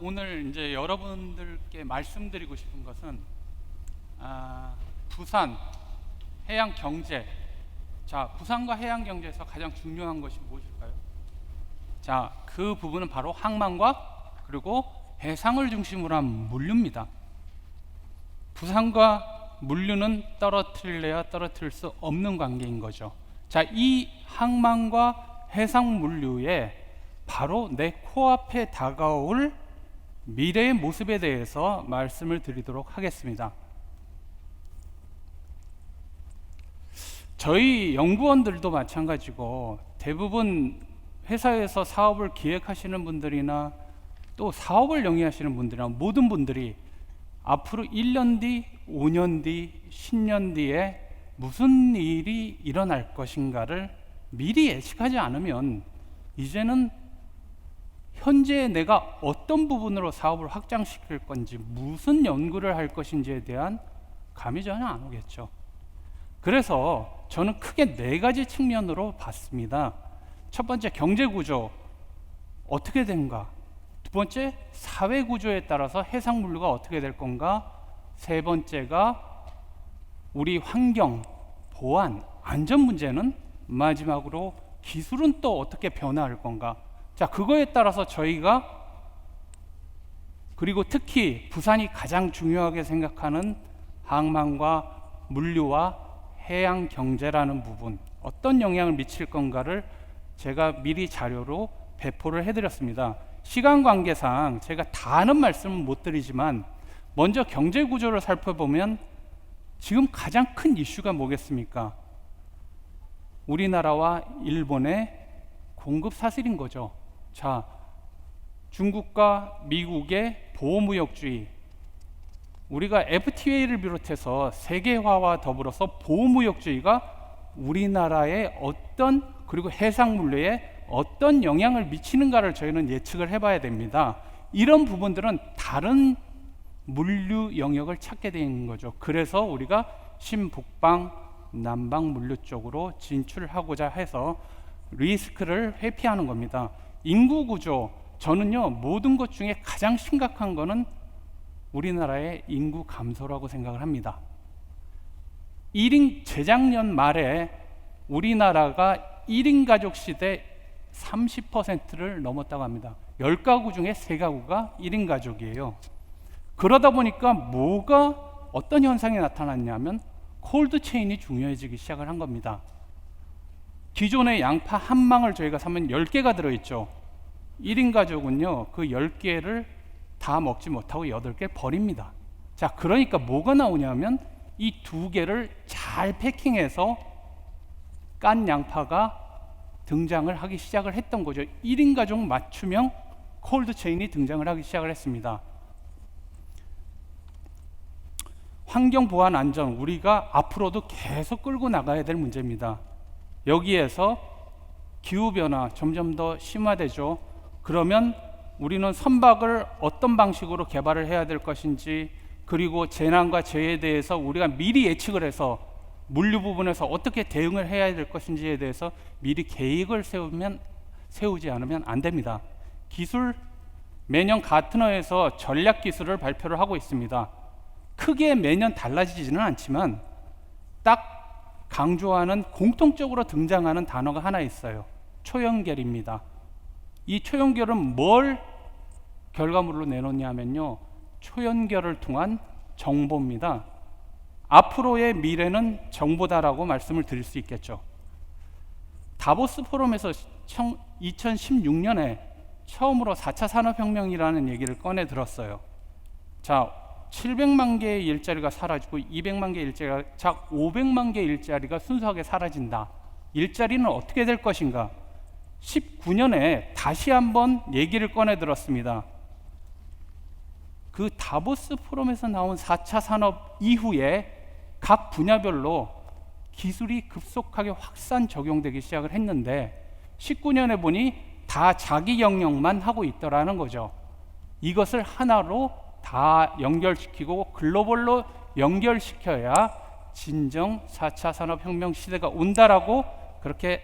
오늘 이제 여러분들께 말씀드리고 싶은 것은 부산 해양 경제. 자, 부산과 해양 경제에서 가장 중요한 것이 무엇일까요? 자, 그 부분은 바로 항만과 그리고 해상을 중심으로 한 물류입니다. 부산과 물류는 떨어뜨릴래야 떨어뜨릴 수 없는 관계인 거죠. 자, 이 항만과 해상 물류에 바로 내 코앞에 다가올 미래의 모습에 대해서 말씀을 드리도록 하겠습니다. 저희 연구원들도 마찬가지고 대부분 회사에서 사업을 기획하시는 분들이나 또 사업을 영위하시는 분들이나 모든 분들이 앞으로 1년 뒤, 5년 뒤, 10년 뒤에 무슨 일이 일어날 것인가를 미리 예측하지 않으면 이제는 현재 내가 어떤 부분으로 사업을 확장시킬 건지, 무슨 연구를 할 것인지에 대한 감이 전혀 안 오겠죠. 그래서 저는 크게 4가지 측면으로 봤습니다. 첫 번째, 경제구조 어떻게 되는가? 두 번째, 사회구조에 따라서 해상물류가 어떻게 될 건가? 세 번째가 우리 환경, 보안, 안전 문제는? 마지막으로 기술은 또 어떻게 변화할 건가? 자, 그거에 따라서 저희가, 그리고 특히 부산이 가장 중요하게 생각하는 항만과 물류와 해양 경제라는 부분, 어떤 영향을 미칠 건가를 제가 미리 자료로 배포를 해드렸습니다. 시간 관계상 제가 다 하는 말씀은 못 드리지만, 먼저 경제 구조를 살펴보면 지금 가장 큰 이슈가 뭐겠습니까? 우리나라와 일본의 공급 사슬인 거죠. 자, 중국과 미국의 보호무역주의, 우리가 FTA를 비롯해서 세계화와 더불어서 보호무역주의가 우리나라의 어떤, 그리고 해상물류에 어떤 영향을 미치는가를 저희는 예측을 해봐야 됩니다. 이런 부분들은 다른 물류 영역을 찾게 되는 거죠. 그래서 우리가 신북방, 남방 물류 쪽으로 진출하고자 해서 리스크를 회피하는 겁니다. 인구 구조, 저는요 모든 것 중에 가장 심각한 거는 우리나라의 인구 감소라고 생각을 합니다. 재작년 말에 우리나라가 1인 가족 시대 30%를 넘었다고 합니다. 10가구 중에 3가구가 1인 가족이에요. 그러다 보니까 어떤 현상이 나타났냐면 콜드 체인이 중요해지기 시작을 한 겁니다. 기존의 양파 한 망을 저희가 사면 10개가 들어있죠. 1인 가족은요 그 10개를 다 먹지 못하고 8개 버립니다. 자, 그러니까 뭐가 나오냐면 이 2개를 잘 패킹해서 깐 양파가 등장을 하기 시작을 했던 거죠. 1인 가족 맞춤형 콜드 체인이 등장을 하기 시작을 했습니다. 환경 보안 안전, 우리가 앞으로도 계속 끌고 나가야 될 문제입니다. 여기에서 기후변화 점점 더 심화되죠. 그러면 우리는 선박을 어떤 방식으로 개발을 해야 될 것인지, 그리고 재난과 재해에 대해서 우리가 미리 예측을 해서 물류 부분에서 어떻게 대응을 해야 될 것인지에 대해서 미리 계획을 세우지 않으면 안 됩니다. 기술, 매년 가트너에서 전략 기술을 발표를 하고 있습니다. 크게 매년 달라지지는 않지만 딱 강조하는, 공통적으로 등장하는 단어가 하나 있어요. 초연결입니다. 이 초연결은 뭘 결과물로 내놓냐면요, 초연결을 통한 정보입니다. 앞으로의 미래는 정보다라고 말씀을 드릴 수 있겠죠. 다보스 포럼에서 2016년에 처음으로 4차 산업혁명이라는 얘기를 꺼내 들었어요. 자, 700만 개의 일자리가 사라지고 200만 개의 일자리가, 500만 개의 일자리가 순수하게 사라진다. 일자리는 어떻게 될 것인가? 19년에 다시 한번 얘기를 꺼내 들었습니다. 그 다보스 포럼에서 나온 4차 산업 이후에 각 분야별로 기술이 급속하게 확산 적용되기 시작을 했는데 19년에 보니 다 자기 영역만 하고 있더라는 거죠. 이것을 하나로 다 연결시키고 글로벌로 연결시켜야 진정 4차 산업혁명 시대가 온다라고 그렇게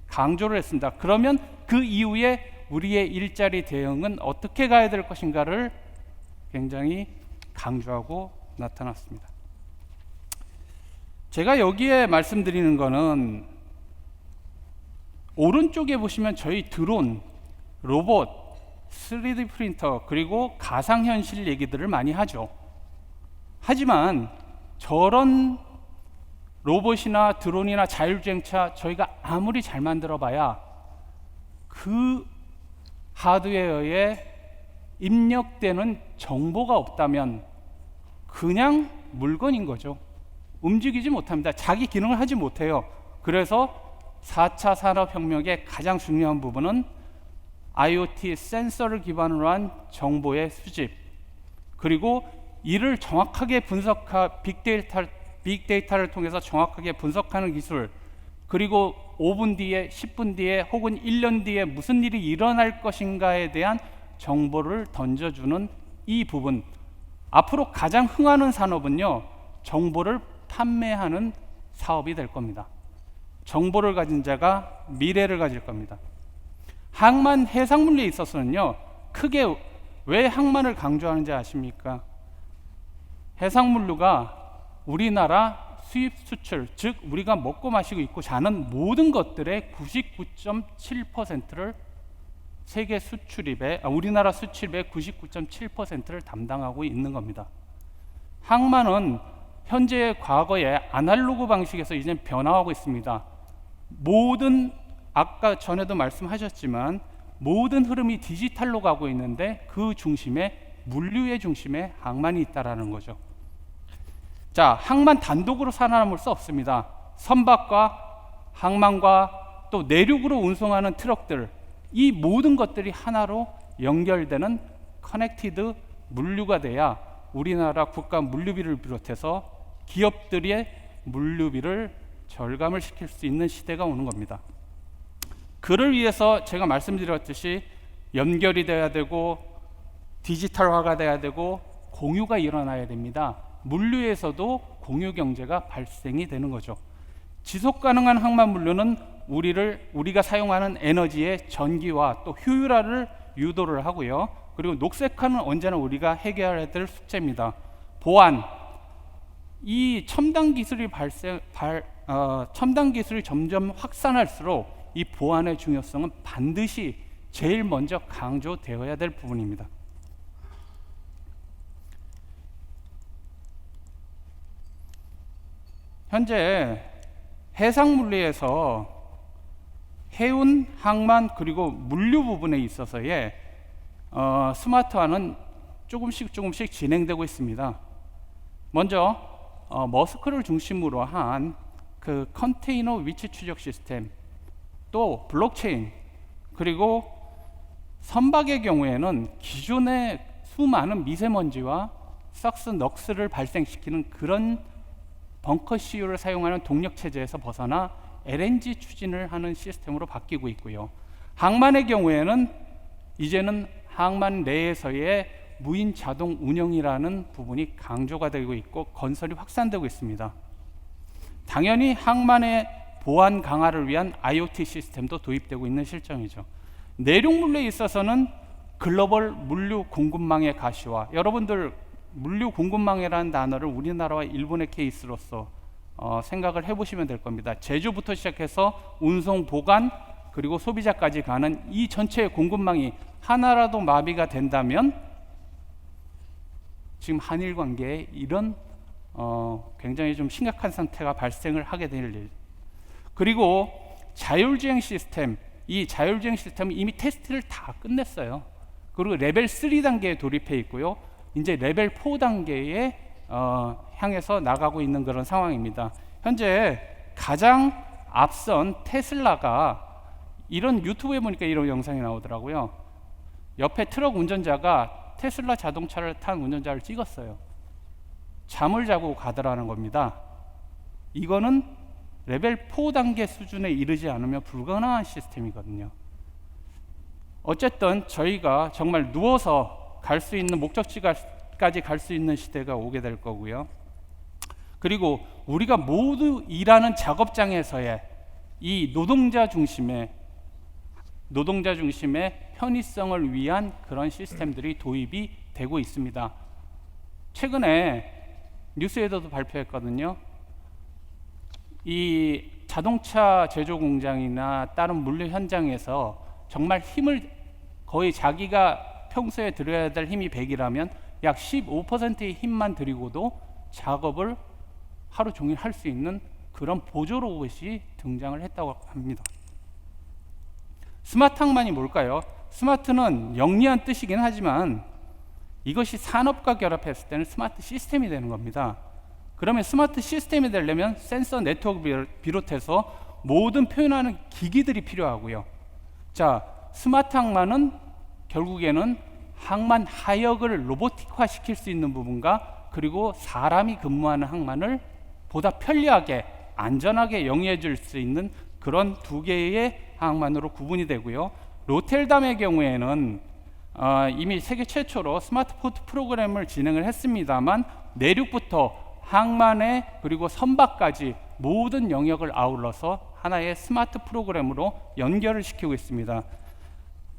강조를 했습니다. 그러면 그 이후에 우리의 일자리 대응은 어떻게 가야 될 것인가를 굉장히 강조하고 나타났습니다. 제가 여기에 말씀드리는 거는 오른쪽에 보시면 저희 드론, 로봇, 3D 프린터 그리고 가상현실 얘기들을 많이 하죠. 하지만 저런 로봇이나 드론이나 자율주행차 저희가 아무리 잘 만들어 봐야 그 하드웨어에 입력되는 정보가 없다면 그냥 물건인 거죠. 움직이지 못합니다. 자기 기능을 하지 못해요. 그래서 4차 산업혁명의 가장 중요한 부분은 IoT 센서를 기반으로 한 정보의 수집, 그리고 이를 정확하게 빅데이터를 통해서 정확하게 분석하는 기술, 그리고 5분 뒤에, 10분 뒤에 혹은 1년 뒤에 무슨 일이 일어날 것인가에 대한 정보를 던져주는 이 부분, 앞으로 가장 흥하는 산업은요, 정보를 판매하는 사업이 될 겁니다. 정보를 가진 자가 미래를 가질 겁니다. 항만 해상물리에 있어서는요, 크게 왜 항만을 강조하는지 아십니까? 해상물류가 우리나라 수입 수출, 즉 우리가 먹고 마시고 입고 자는 모든 것들의 99.7%를 세계 수출입에, 우리나라 수출입의 99.7%를 담당하고 있는 겁니다. 항만은 현재 과거의 아날로그 방식에서 이제 변화하고 있습니다. 모든, 아까 전에도 말씀하셨지만 모든 흐름이 디지털로 가고 있는데 그 중심에, 물류의 중심에 항만이 있다라는 거죠. 자, 항만 단독으로 살아남을 수 없습니다. 선박과 항만과 또 내륙으로 운송하는 트럭들, 이 모든 것들이 하나로 연결되는 커넥티드 물류가 돼야 우리나라 국가 물류비를 비롯해서 기업들의 물류비를 절감을 시킬 수 있는 시대가 오는 겁니다. 그를 위해서 제가 말씀드렸듯이 연결이 돼야 되고 디지털화가 돼야 되고 공유가 일어나야 됩니다. 물류에서도 공유 경제가 발생이 되는 거죠. 지속 가능한 항만 물류는 우리가 사용하는 에너지의 전기와 또 효율화를 유도를 하고요. 그리고 녹색화는 언제나 우리가 해결해야 될 숙제입니다. 보안, 이 첨단 기술이 첨단 기술이 점점 확산할수록 이 보안의 중요성은 반드시 제일 먼저 강조되어야 될 부분입니다. 현재 해상물리에서 해운, 항만 그리고 물류 부분에 있어서의 스마트화는 조금씩 진행되고 있습니다. 먼저 머스크를 중심으로 한 그 컨테이너 위치 추적 시스템, 또 블록체인, 그리고 선박의 경우에는 기존의 수많은 미세먼지와 썩스, 넉스를 발생시키는 그런 벙커 CU를 사용하는 동력 체제에서 벗어나 LNG 추진을 하는 시스템으로 바뀌고 있고요. 항만의 경우에는 이제는 항만 내에서의 무인 자동 운영이라는 부분이 강조가 되고 있고 건설이 확산되고 있습니다. 당연히 항만의 보안 강화를 위한 IoT 시스템도 도입되고 있는 실정이죠. 내륙 물류에 있어서는 글로벌 물류 공급망의 가시화, 여러분들 물류 공급망이라는 단어를 우리나라와 일본의 케이스로서 생각을 해보시면 될 겁니다. 제조부터 시작해서 운송, 보관, 그리고 소비자까지 가는 이 전체의 공급망이 하나라도 마비가 된다면 지금 한일 관계에 이런 굉장히 좀 심각한 상태가 발생을 하게 될 일. 그리고 자율주행 시스템, 이 자율주행 시스템은 이미 테스트를 다 끝냈어요. 그리고 레벨 3단계에 돌입해 있고요. 이제 레벨 4단계에 향해서 나가고 있는 그런 상황입니다. 현재 가장 앞선 테슬라가, 이런 유튜브에 보니까 이런 영상이 나오더라고요. 옆에 트럭 운전자가 테슬라 자동차를 탄 운전자를 찍었어요. 잠을 자고 가더라는 겁니다. 이거는 레벨 4단계 수준에 이르지 않으면 불가능한 시스템이거든요. 어쨌든 저희가 정말 누워서 갈 수 있는 목적지까지 갈 수 있는 시대가 오게 될 거고요. 그리고 우리가 모두 일하는 작업장에서의 이 노동자 중심의 노동자 중심의 편의성을 위한 그런 시스템들이 도입이 되고 있습니다. 최근에 뉴스에서도 발표했거든요. 이 자동차 제조 공장이나 다른 물류 현장에서 정말 힘을 거의 자기가 평소에 들여야 될 힘이 100이라면 약 15%의 힘만 들이고도 작업을 하루 종일 할 수 있는 그런 보조 로봇이 등장을 했다고 합니다. 스마트 항만이 뭘까요? 스마트는 영리한 뜻이긴 하지만 이것이 산업과 결합했을 때는 스마트 시스템이 되는 겁니다. 그러면 스마트 시스템이 되려면 센서 네트워크 비롯해서 모든 표현하는 기기들이 필요하고요. 자, 스마트 항만은 결국에는 항만 하역을 로보틱화 시킬 수 있는 부분과 그리고 사람이 근무하는 항만을 보다 편리하게 안전하게 영위해 줄 수 있는 그런 두 개의 항만으로 구분이 되고요. 로텔담의 경우에는 이미 세계 최초로 스마트 포트 프로그램을 진행을 했습니다만 내륙부터 항만에 그리고 선박까지 모든 영역을 아울러서 하나의 스마트 프로그램으로 연결을 시키고 있습니다.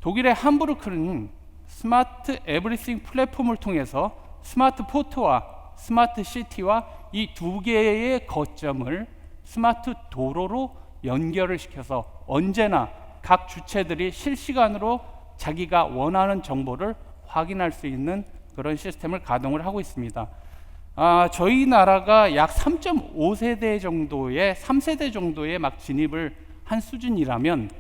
독일의 함부르크는 스마트 에브리싱 플랫폼을 통해서 스마트 포트와 스마트 시티와 이 두 개의 거점을 스마트 도로로 연결을 시켜서 언제나 각 주체들이 실시간으로 자기가 원하는 정보를 확인할 수 있는 그런 시스템을 가동을 하고 있습니다. 저희 나라가 약 3.5세대 정도의 3세대 정도의 막 진입을 한 수준이라면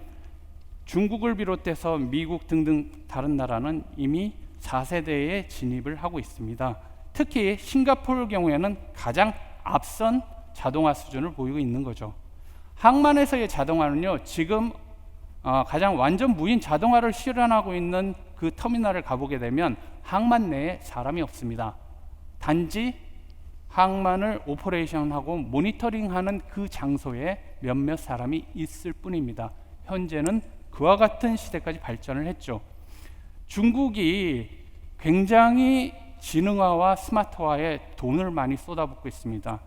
중국을 비롯해서 미국 등등 다른 나라는 이미 4세대에 진입을 하고 있습니다. 특히 싱가포르 경우에는 가장 앞선 자동화 수준을 보이고 있는 거죠. 항만에서의 자동화는요, 지금 가장 완전 무인 자동화를 실현하고 있는 그 터미널을 가보게 되면 항만 내에 사람이 없습니다. 단지 항만을 오퍼레이션하고 모니터링하는 그 장소에 몇몇 사람이 있을 뿐입니다. 현재는 그와 같은 시대까지 발전을 했죠. 중국이 굉장히 지능화와 스마트화에 돈을 많이 쏟아붓고 있습니다.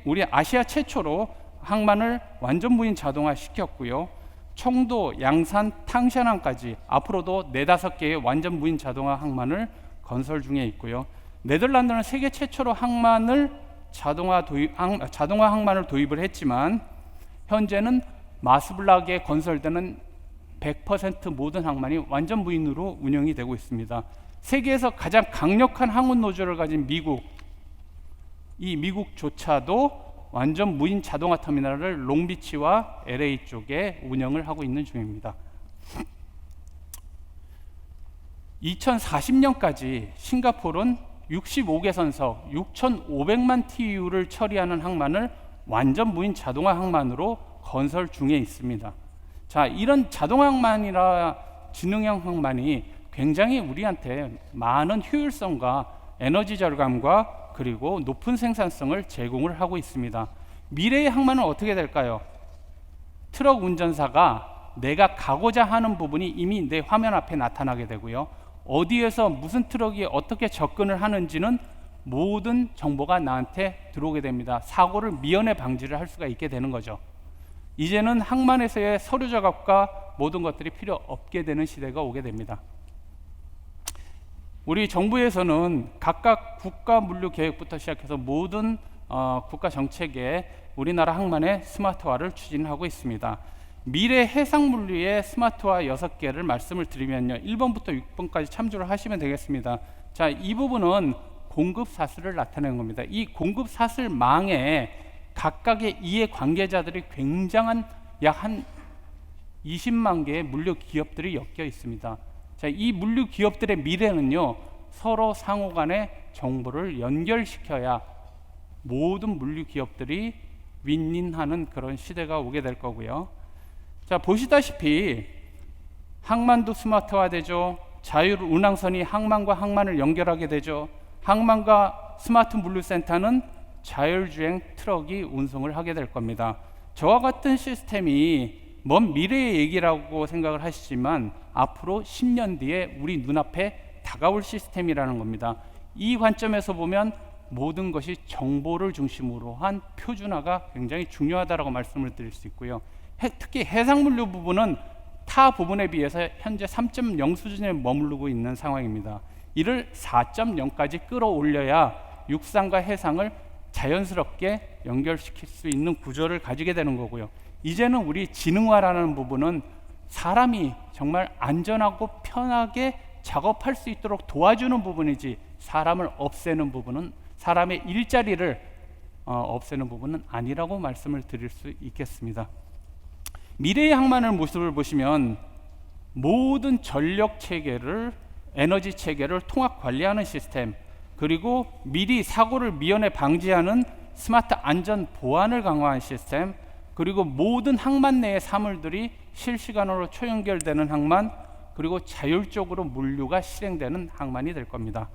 우리 아시아 최초로 항만을 완전 무인 자동화 시켰고요. 청도, 양산, 탕샤난까지 앞으로도 4-5개의 완전 무인 자동화 항만을 건설 중에 있고요. 네덜란드는 세계 최초로 자동화 항만을 도입을 했지만 현재는 마스블락에 건설되는 100% 모든 항만이 완전 무인으로 운영이 되고 있습니다. 세계에서 가장 강력한 항운 노조를 가진 이 미국조차도 완전 무인 자동화 터미널을 롱비치와 LA 쪽에 운영을 하고 있는 중입니다. 2040년까지 싱가포르는 65개 선석 6,500만 TEU를 처리하는 항만을 완전 무인 자동화 항만으로 건설 중에 있습니다. 자, 이런 자동화 항만이나 지능형 항만이 굉장히 우리한테 많은 효율성과 에너지 절감과 그리고 높은 생산성을 제공을 하고 있습니다. 미래의 항만은 어떻게 될까요? 트럭 운전사가 내가 가고자 하는 부분이 이미 내 화면 앞에 나타나게 되고요. 어디에서 무슨 트럭이 어떻게 접근을 하는지는 모든 정보가 나한테 들어오게 됩니다. 사고를 미연에 방지를 할 수가 있게 되는 거죠. 이제는 항만에서의 서류 작업과 모든 것들이 필요 없게 되는 시대가 오게 됩니다. 우리 정부에서는 각각 국가 물류 계획부터 시작해서 모든 국가 정책에 우리나라 항만의 스마트화를 추진하고 있습니다. 미래 해상 물류의 스마트화 6개를 말씀을 드리면요, 1번부터 6번까지 참조를 하시면 되겠습니다. 자, 이 부분은 공급 사슬을 나타내는 겁니다. 이 공급 사슬망에 각각의 이해 관계자들이 굉장한 약 한 20만 개의 물류 기업들이 엮여 있습니다. 자, 이 물류 기업들의 미래는요, 서로 상호 간에 정보를 연결시켜야 모든 물류 기업들이 윈윈하는 그런 시대가 오게 될 거고요. 자, 보시다시피 항만도 스마트화되죠. 자율 운항선이 항만과 항만을 연결하게 되죠. 항만과 스마트 물류센터는 자율주행 트럭이 운송을 하게 될 겁니다. 저와 같은 시스템이 먼 미래의 얘기라고 생각을 하시지만 앞으로 10년 뒤에 우리 눈앞에 다가올 시스템이라는 겁니다. 이 관점에서 보면 모든 것이 정보를 중심으로 한 표준화가 굉장히 중요하다고 말씀을 드릴 수 있고요. 특히 해상물류 부분은 타 부분에 비해서 현재 3.0 수준에 머무르고 있는 상황입니다. 이를 4.0까지 끌어올려야 육상과 해상을 자연스럽게 연결시킬 수 있는 구조를 가지게 되는 거고요. 이제는 우리 지능화라는 부분은 사람이 정말 안전하고 편하게 작업할 수 있도록 도와주는 부분이지, 사람을 없애는 부분은, 사람의 일자리를 없애는 부분은 아니라고 말씀을 드릴 수 있겠습니다. 미래의 항만의 모습을 보시면 모든 전력 체계를, 에너지 체계를 통합 관리하는 시스템, 그리고 미리 사고를 미연에 방지하는 스마트 안전 보안을 강화한 시스템, 그리고 모든 항만 내의 사물들이 실시간으로 초연결되는 항만, 그리고 자율적으로 물류가 실행되는 항만이 될 겁니다.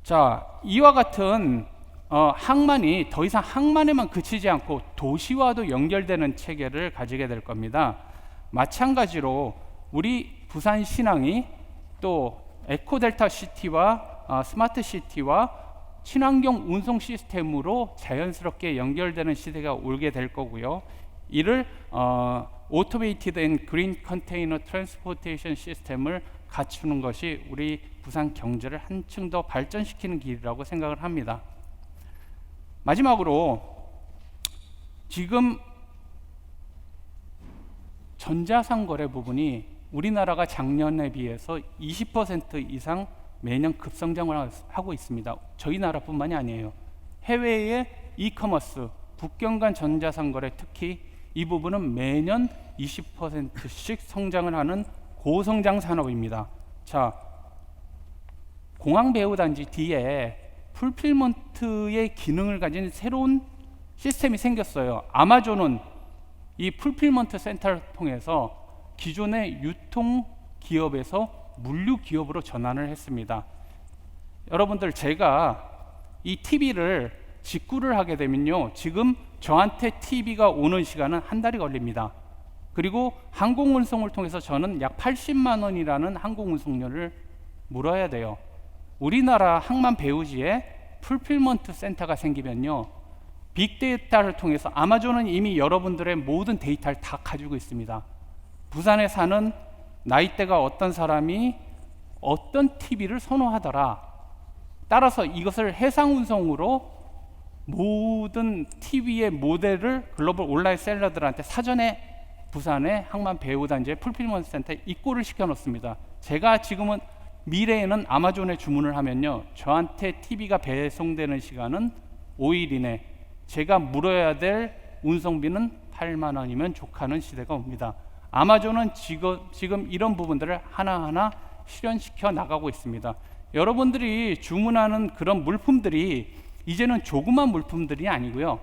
자, 이와 같은 항만이 더 이상 항만에만 그치지 않고 도시와도 연결되는 체계를 가지게 될 겁니다. 마찬가지로 우리 부산 신항이 또 에코델타 시티와 스마트 시티와 친환경 운송 시스템으로 자연스럽게 연결되는 시대가 오게 될 거고요. 이를 Automated and Green Container Transportation 시스템을 갖추는 것이 우리 부산 경제를 한층 더 발전시키는 길이라고 생각을 합니다. 마지막으로 지금 전자상거래 부분이 우리나라가 작년에 비해서 20% 이상 매년 급성장을 하고 있습니다. 저희 나라뿐만이 아니에요. 해외의 이커머스, 국경 간 전자상거래, 특히 이 부분은 매년 20%씩 성장을 하는 고성장 산업입니다. 자, 공항 배후단지 뒤에 풀필먼트의 기능을 가진 새로운 시스템이 생겼어요. 아마존은 이 풀필먼트 센터를 통해서 기존의 유통 기업에서 물류 기업으로 전환을 했습니다. 여러분들, 제가 이 TV를 직구를 하게 되면요, 지금 저한테 TV가 오는 시간은 한 달이 걸립니다. 그리고 항공운송을 통해서 저는 약 80만 원이라는 항공운송료를 물어야 돼요. 우리나라 항만 배후지에 풀필먼트 센터가 생기면요, 빅데이터를 통해서 아마존은 이미 여러분들의 모든 데이터를 다 가지고 있습니다. 부산에 사는 나이대가 어떤 사람이 어떤 TV를 선호하더라, 따라서 이것을 해상운송으로 모든 TV의 모델을 글로벌 온라인 셀러들한테 사전에 부산의 항만 배후단지의 풀필먼트 센터에 입고를 시켜 놓습니다. 제가 지금은 미래에는 아마존에 주문을 하면요, 저한테 TV가 배송되는 시간은 5일 이내, 제가 물어야 될 운송비는 8만 원이면 족하는 시대가 옵니다. 아마존은 지금 이런 부분들을 하나하나 실현시켜 나가고 있습니다. 여러분들이 주문하는 그런 물품들이 이제는 조그만 물품들이 아니고요,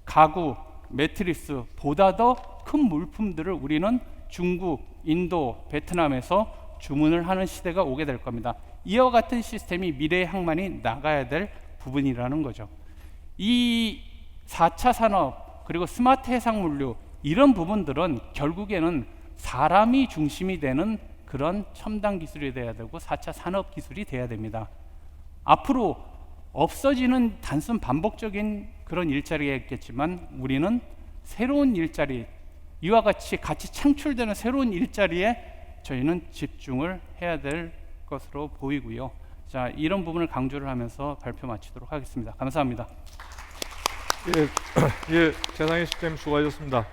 가구, 매트리스 보다 더 큰 물품들을 우리는 중국, 인도, 베트남에서 주문을 하는 시대가 오게 될 겁니다. 이와 같은 시스템이 미래의 항만이 나가야 될 부분이라는 거죠. 이 4차 산업, 그리고 스마트 해상 물류, 이런 부분들은 결국에는 사람이 중심이 되는 그런 첨단 기술이 돼야 되고 4차 산업 기술이 돼야 됩니다. 앞으로 없어지는 단순 반복적인 그런 일자리가 있겠지만 우리는 새로운 일자리, 이와 같이 창출되는 새로운 일자리에 저희는 집중을 해야 될 것으로 보이고요. 자, 이런 부분을 강조를 하면서 발표 마치도록 하겠습니다. 감사합니다. 예, 최상희 시스템 수고하셨습니다.